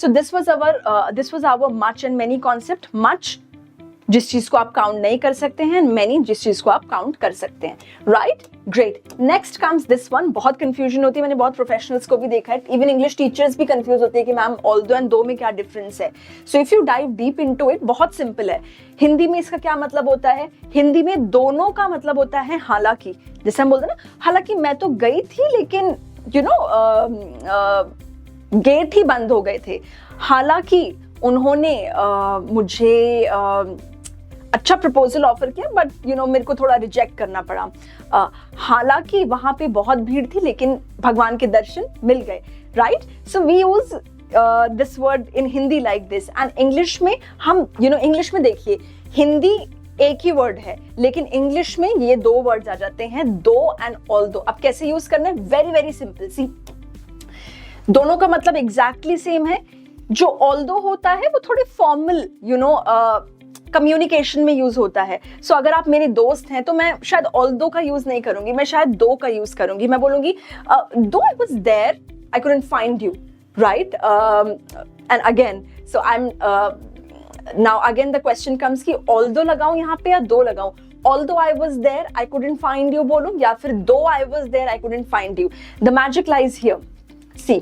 So this was our much and many concept. Much जिस चीज को आप काउंट नहीं कर सकते हैं, मैनी जिस चीज को आप काउंट कर सकते हैं. Right, great. Next comes this one. बहुत कंफ्यूजन होती है, मैंने बहुत प्रोफेशनल्स को भी देखा है, इवन इंग्लिश टीचर्स भी कंफ्यूज होते हैं कि मैम ऑल्दो एंड दो में क्या डिफरेंस है. So if you dive deep into it, बहुत सिंपल है. हिंदी में इसका क्या मतलब होता है? हिंदी में दोनों का मतलब होता है हालांकि. जैसे हम बोलते हैं ना, हालांकि मैं तो गई थी लेकिन यू नो गेट ही बंद हो गए थे. हालांकि उन्होंने मुझे अच्छा प्रपोजल ऑफर किया बट यू नो मेरे को थोड़ा रिजेक्ट करना पड़ा. हालांकि वहां पे बहुत भीड़ थी लेकिन भगवान के दर्शन मिल गए. Right, so we use this word in Hindi like this. And English में हम यू नो इंग्लिश में देखिए, हिंदी एक ही वर्ड है लेकिन इंग्लिश में ये दो वर्ड्स आ जाते हैं, दो एंड ऑल्दो. अब कैसे यूज करना है? Very very simple. सी, दोनों का मतलब एग्जैक्टली सेम है. जो ऑल्दो होता है वो थोड़े फॉर्मल यू नो कम्युनिकेशन में यूज होता है. सो अगर आप मेरे दोस्त हैं तो मैं शायद ऑल्दो का यूज नहीं करूंगी, मैं शायद दो का यूज करूंगी. मैं बोलूंगी though I was there I couldn't find you. Right, and again so I am now again the question comes कि ऑल्दो लगाऊं यहाँ पे या दो लगाऊं. Although I was there, I couldn't find you बोलूं या फिर though I was there, I couldn't find you. The magic lies here. See,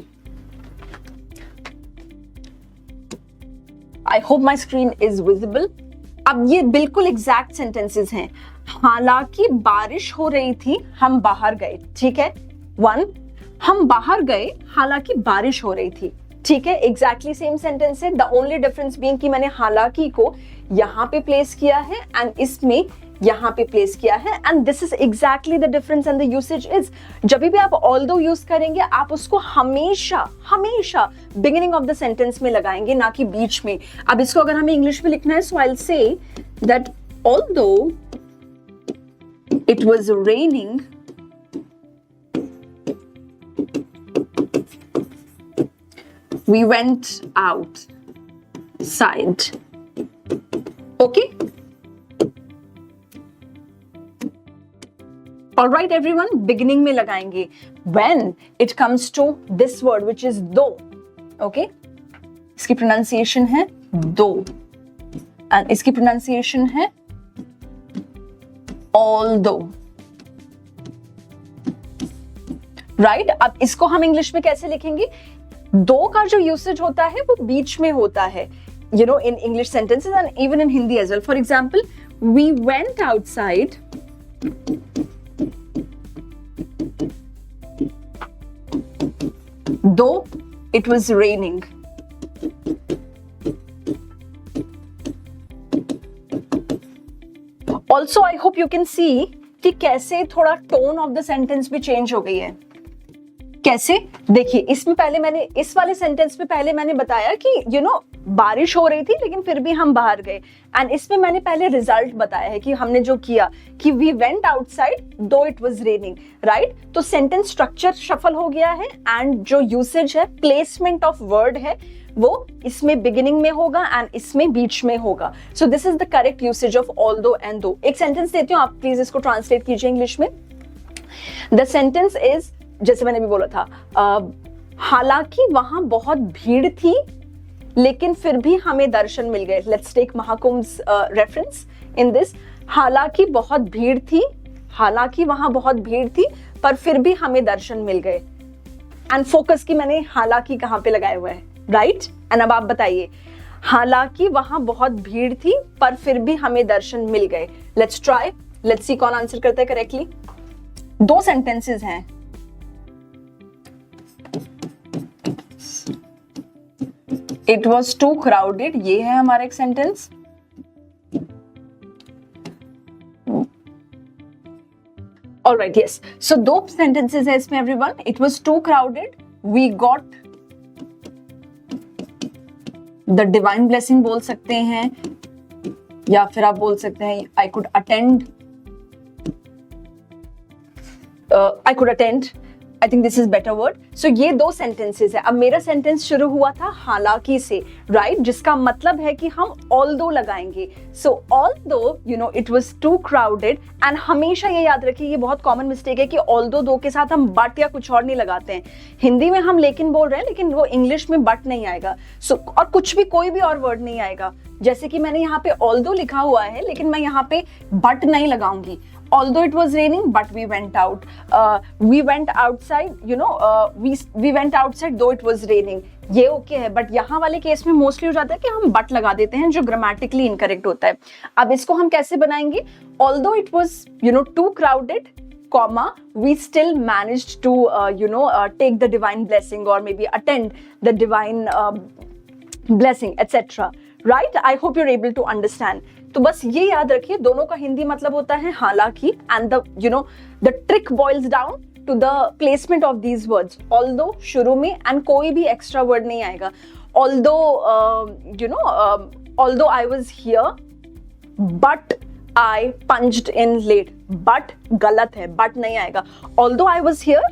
I hope my screen is visible. अब ये बिल्कुल एग्जैक्ट सेंटेंसेस हैं. हालांकि बारिश हो रही थी, हम बाहर गए. ठीक है, वन, हम बाहर गए हालांकि बारिश हो रही थी. ठीक है, एग्जैक्टली सेम सेंटेंस है. द ओनली डिफरेंस बीइंग कि मैंने हालांकि को यहाँ पे प्लेस किया है एंड इसमें यहाँ पे प्लेस किया है. And this is exactly the difference and the usage is. जब भी आप ऑल्दो यूज करेंगे आप उसको हमेशा हमेशा बिगिनिंग ऑफ द सेंटेंस में लगाएंगे, ना कि बीच में. अब इसको अगर हमें इंग्लिश में लिखना है, so I will say that although it was raining we went outside. Okay? All right, everyone, beginning में लगाएंगे. When it comes to this word, which is though, okay? इसकी pronunciation है though, and इसकी pronunciation है although. Right? अब इसको हम English में कैसे लिखेंगे? दो का जो यूसेज होता है वो बीच में होता है, you know, in English sentences and even in Hindi as well. For example, we went outside though it was raining. Also I hope you can see कि कैसे थोड़ा टोन ऑफ द सेंटेंस भी चेंज हो गई है. कैसे? देखिए, इसमें पहले मैंने इस वाले सेंटेंस में पहले मैंने बताया कि यू नो बारिश हो रही थी लेकिन फिर भी हम बाहर गए. एंड इसमें मैंने पहले रिजल्ट बताया है कि हमने जो किया कि we went outside though it was raining. Right, तो सेंटेंस स्ट्रक्चर शफल हो गया है एंड जो यूसेज है, प्लेसमेंट ऑफ वर्ड है, वो इसमें बिगिनिंग में होगा एंड इसमें बीच में होगा. So this is the correct usage of although and दो. एक सेंटेंस देती हूँ, आप प्लीज इसको ट्रांसलेट कीजिए इंग्लिश में. द सेंटेंस इज, जैसे मैंने भी बोला था, हालांकि वहां बहुत भीड़ थी लेकिन फिर भी हमें दर्शन मिल गए. लेट्स टेक महाकुंभ's रेफरेंस इन दिस. हालांकि बहुत भीड़ थी, हालांकि वहां बहुत भीड़ थी पर फिर भी हमें दर्शन मिल गए. एंड फोकस की मैंने हालांकि कहां पे लगाया हुआ है. राइट, एंड अब आप बताइए, हालांकि वहां बहुत भीड़ थी पर फिर भी हमें दर्शन मिल गए. लेट्स ट्राई, लेट्स सी कौन आंसर करता है करेक्टली. दो सेंटेंसेस हैं. It was too crowded, ये है हमारा एक सेंटेंस. Alright, yes. So दो sentences है इसमें everyone. It was too crowded. We got the divine blessing बोल सकते हैं, या फिर आप बोल सकते हैं I could attend I think this is better word. So ये दो सेंटेंसेस है. अब मेरा सेंटेंस शुरू हुआ था हालांकि से, राइट, जिसका मतलब है कि हम ऑल्दो लगाएंगे. So although you know it was too crowded. And हमेशा ये याद रखिए, ये बहुत कॉमन मिस्टेक है कि ऑल्दो दो के साथ हम बट या कुछ और नहीं लगाते हैं. हिंदी में हम लेकिन बोल रहे हैं, लेकिन वो इंग्लिश में बट नहीं आएगा. सो और कुछ भी कोई भी और वर्ड नहीं आएगा. जैसे कि मैंने यहाँ पे ऑल्दो लिखा हुआ है, लेकिन मैं यहाँ पे बट नहीं लगाऊंगी. Although it was raining, but we went out. We went outside, you know, we went outside though it was raining. ये ओके है, बट यहाँ वाले केस में मोस्टली हो जाता है कि हम बट लगा देते हैं, जो ग्रामेटिकली इनकरेक्ट होता है. अब इसको हम कैसे बनाएंगे? Although it was, you know, too crowded, comma, we still managed to, take the divine blessing or maybe attend the divine blessing, etc. Right? I hope you're able to understand. तो बस ये याद रखिए, दोनों का हिंदी मतलब होता है हालांकि. And the trick boils down to the placement of these words. Although शुरू में, एंड कोई भी एक्स्ट्रा वर्ड नहीं आएगा. Although although I was here but I punched in late. But गलत है, बट नहीं आएगा. Although I was here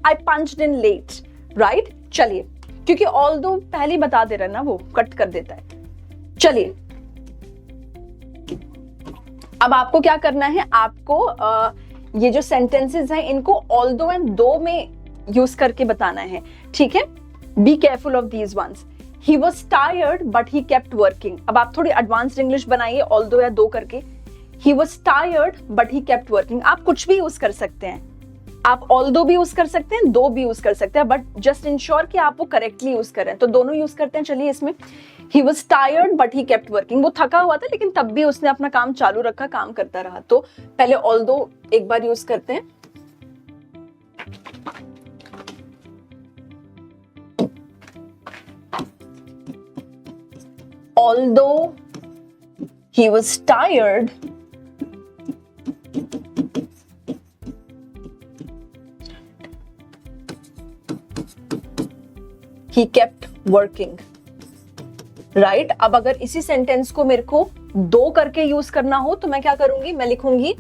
I punched in late. Right? चलिए, क्योंकि ऑल्दो पहले बता दे रहा है ना, वो कट कर देता है. चलिए, अब आपको क्या करना है, आपको ये जो सेंटेंसेस हैं इनको ऑल्दो एंड दो में यूज करके बताना है. ठीक है? Be careful of these once. He was tired but he kept working. अब आप थोड़ी एडवांस्ड इंग्लिश बनाइए ऑल्दो या दो करके. He was tired but he kept working. आप कुछ भी यूज कर सकते हैं. आप ऑल्दो भी यूज कर सकते हैं, दो भी यूज कर सकते हैं, बट जस्ट इंश्योर कि आप वो करेक्टली यूज करें. तो दोनों यूज करते हैं. चलिए इसमें, he was tired but he kept working. वो थका हुआ था लेकिन तब भी उसने अपना काम चालू रखा, काम करता रहा. तो पहले although एक बार यूज करते हैं. Although he was tired, he kept working. Right? अब अगर इसी सेंटेंस को मेरे को दो करके यूज करना हो तो मैं क्या करूंगी? मैं लिखूंगी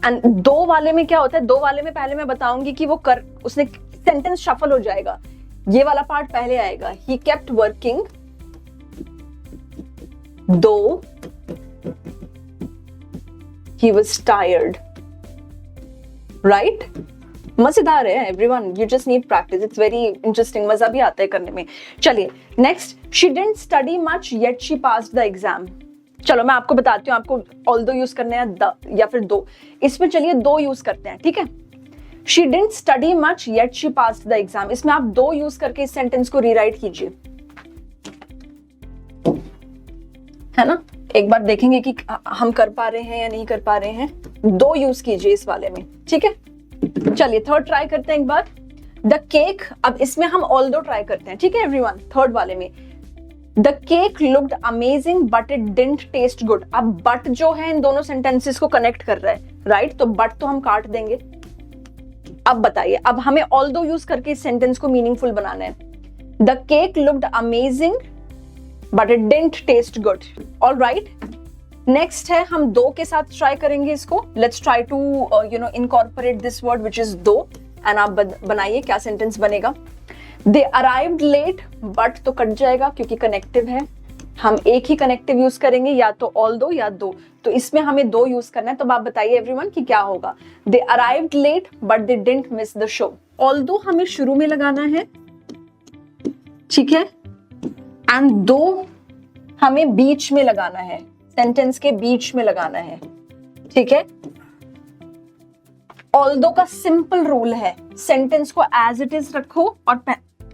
एंड दो वाले में क्या होता है? दो वाले में पहले मैं बताऊंगी कि वो उसने सेंटेंस शफल हो जाएगा. ये वाला पार्ट पहले आएगा. ही केप्ट वर्किंग दो ही वाज टायर्ड. राइट? मजेदार है everyone. You just need practice. It's very interesting. मजा भी आता है करने में. चलिए next. She didn't study much yet she passed the exam. चलो मैं आपको बताती हूँ, आपको ऑल्दो यूज करने हैं या फिर दो. इसमें चलिए दो यूज करते हैं. ठीक है? She didn't study much yet she passed the exam. इसमें आप दो यूज करके इस सेंटेंस को रीराइट कीजिए, है ना? एक बार देखेंगे कि हम कर पा रहे हैं या नहीं कर पा रहे हैं. दो यूज कीजिए इस वाले में. ठीक है? चलिए थर्ड ट्राई करते हैं एक बार. The cake. अब इसमें हम ऑल्दो ट्राई करते हैं. ठीक है एवरीवन? थर्ड वाले में the cake looked amazing but it didn't taste good. अब बट जो है इन दोनों सेंटेंसेस को कनेक्ट कर रहा है. राइट? तो बट तो हम काट देंगे. अब बताइए, अब हमें ऑल्दो यूज करके इस सेंटेंस को मीनिंगफुल बनाना है. The cake looked amazing but it didn't taste good. Alright, next है, हम दो के साथ ट्राई करेंगे इसको. Let's try to incorporate this word which is though. And आप बनाइए क्या सेंटेंस बनेगा. दे अराइव्ड लेट, बट तो कट जाएगा क्योंकि कनेक्टिव है. हम एक ही कनेक्टिव यूज करेंगे, या तो ऑल्दो या दो. तो इसमें हमें दो यूज करना है. तो आप बताइए एवरीवन कि क्या होगा. They arrived late but they didn't miss the show. Although हमें शुरू में लगाना है. ठीक है? एंड दो हमें बीच में लगाना है. सेंटेंस के बीच में लगाना है. ठीक है? ऑल्दो का सिंपल रूल है, सेंटेंस को एज इट इज रखो और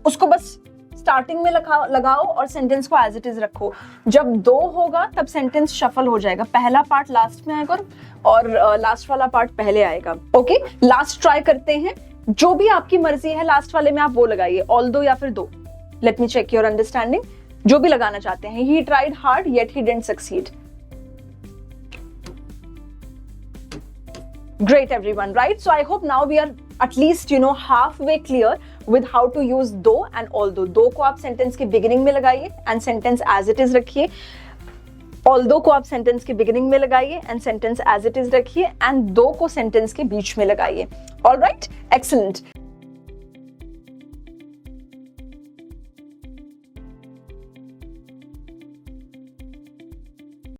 उसको बस स्टार्टिंग में लगाओ और सेंटेंस को एज इट इज रखो. जब दो होगा तब सेंटेंस शफल हो जाएगा. पहला पार्ट लास्ट में आएगा और लास्ट वाला पार्ट पहले आएगा. ओके, लास्ट ट्राई करते हैं. जो भी आपकी मर्जी है, लास्ट वाले में आप वो लगाइए, ऑल्दो या फिर though. Let me check your understanding. जो भी लगाना चाहते हैं. He tried hard yet he didn't succeed. Great everyone, right? So I hope now we are at least halfway clear with how to use though and although. दो को आप sentence के beginning में लगाइए and sentence as it is रखिए. Although को आप sentence के बिगिनिंग में लगाइए and sentence as it is रखिए एंड दो को सेंटेंस के बीच में लगाइए. All right, excellent.